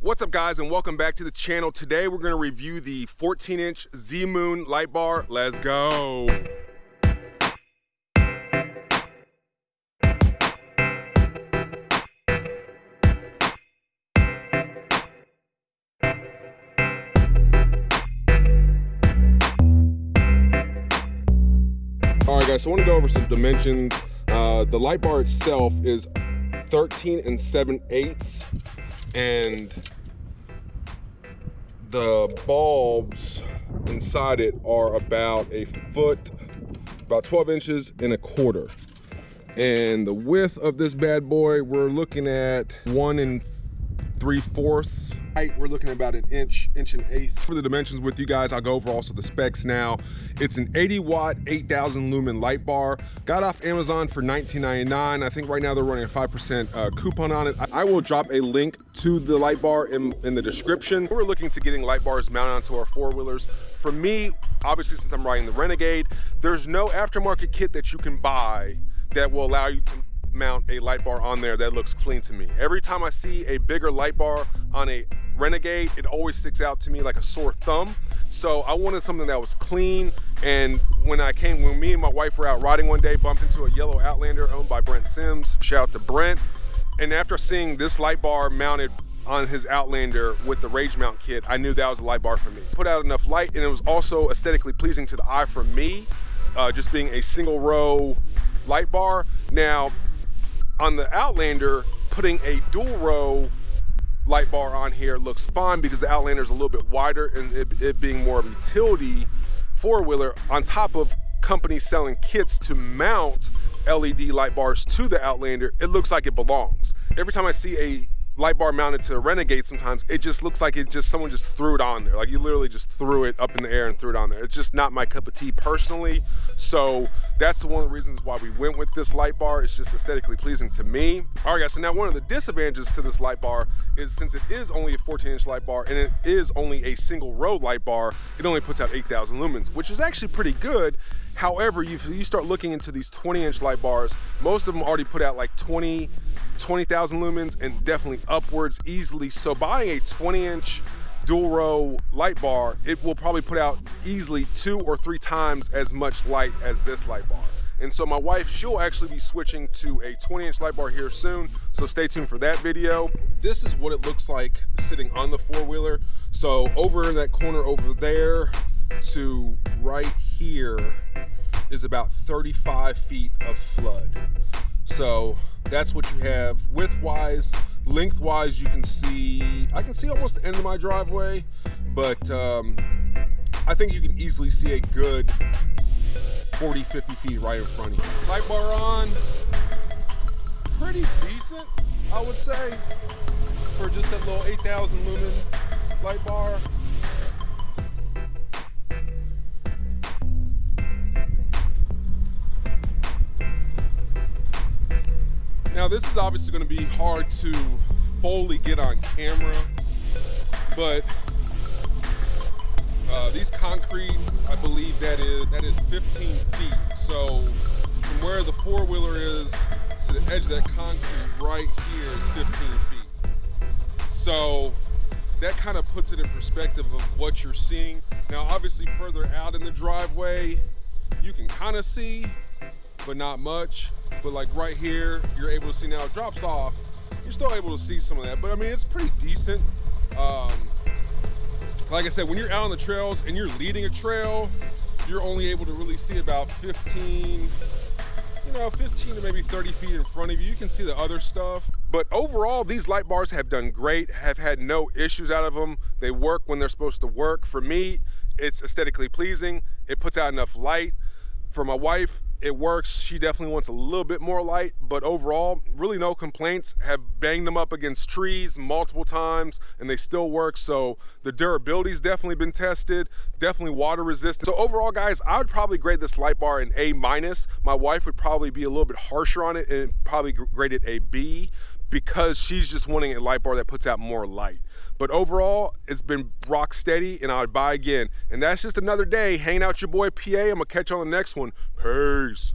What's up guys, and welcome back to the channel. Today we're going to review the 14-inch Zmoon light bar. Let's go. All right guys, so I want to go over some dimensions. The light bar itself is 13 7/8, and the bulbs inside it are about a foot, about 12 inches and a quarter. And the width of this bad boy, we're looking at 1 3/4. Height, we're looking at about an inch and 1/8. For the dimensions with you guys, I'll go over also the specs now. It's an 80 watt, 8,000 lumen light bar. Got off Amazon for $19.99. I think right now they're running a 5% coupon on it. I will drop a link to the light bar in the description. We're looking to getting light bars mounted onto our four-wheelers. For me, obviously since I'm riding the Renegade, there's no aftermarket kit that you can buy that will allow you to mount a light bar on there that looks clean to me. Every time I see a bigger light bar on a Renegade, it always sticks out to me like a sore thumb. So I wanted something that was clean. And when me and my wife were out riding one day, bumped into a yellow Outlander owned by Brent Sims. Shout out to Brent. And after seeing this light bar mounted on his Outlander with the Rage Mount kit, I knew that was a light bar for me. Put out enough light, and it was also aesthetically pleasing to the eye for me, just being a single row light bar. Now, on the Outlander, putting a dual row light bar on here looks fine because the Outlander is a little bit wider, and it being more of a utility four-wheeler, on top of companies selling kits to mount LED light bars to the Outlander, it looks like it belongs. Every time I see a light bar mounted to a Renegade, sometimes it just looks like someone just threw it on there. Like you literally just threw it up in the air and threw it on there. It's just not my cup of tea personally. So that's one of the reasons why we went with this light bar. It's just aesthetically pleasing to me. All right guys, so now one of the disadvantages to this light bar is, since it is only a 14-inch light bar and it is only a single row light bar, it only puts out 8,000 lumens, which is actually pretty good. However, you start looking into these 20-inch light bars, most of them already put out like 20,000 lumens and definitely upwards easily. So buying a 20-inch dual row light bar, it will probably put out easily 2 or 3 times as much light as this light bar. And so my wife, she'll actually be switching to a 20-inch light bar here soon, so stay tuned for that video. This is what it looks like sitting on the four-wheeler. So over in that corner over there to right here is about 35 feet of flood. So that's what you have width-wise. Length-wise, I can see almost the end of my driveway, but I think you can easily see a good 40, 50 feet right in front of you. Light bar on, pretty decent, I would say, for just that little 8,000 lumen light bar. Now this is obviously going to be hard to fully get on camera, but these concrete, I believe that is 15 feet. So from where the four-wheeler is to the edge of that concrete right here is 15 feet. So that kind of puts it in perspective of what you're seeing. Now obviously further out in the driveway, you can kind of see, but not much. But like right here, you're able to see now it drops off. You're still able to see some of that, but I mean, it's pretty decent. Like I said, when you're out on the trails and you're leading a trail, you're only able to really see about 15 to maybe 30 feet in front of you. You can see the other stuff. But overall, these light bars have done great, have had no issues out of them. They work when they're supposed to work. For me, it's aesthetically pleasing. It puts out enough light. For my wife, it works. She definitely wants a little bit more light, but overall, really no complaints. Have banged them up against trees multiple times and they still work. So the durability's definitely been tested, definitely water resistant. So overall guys, I would probably grade this light bar an A-. My wife would probably be a little bit harsher on it and probably grade it a B, because she's just wanting a light bar that puts out more light. But overall, it's been rock steady and I would buy again. And that's just another day hanging out with your boy PA. I'm gonna catch you on the next one. Peace.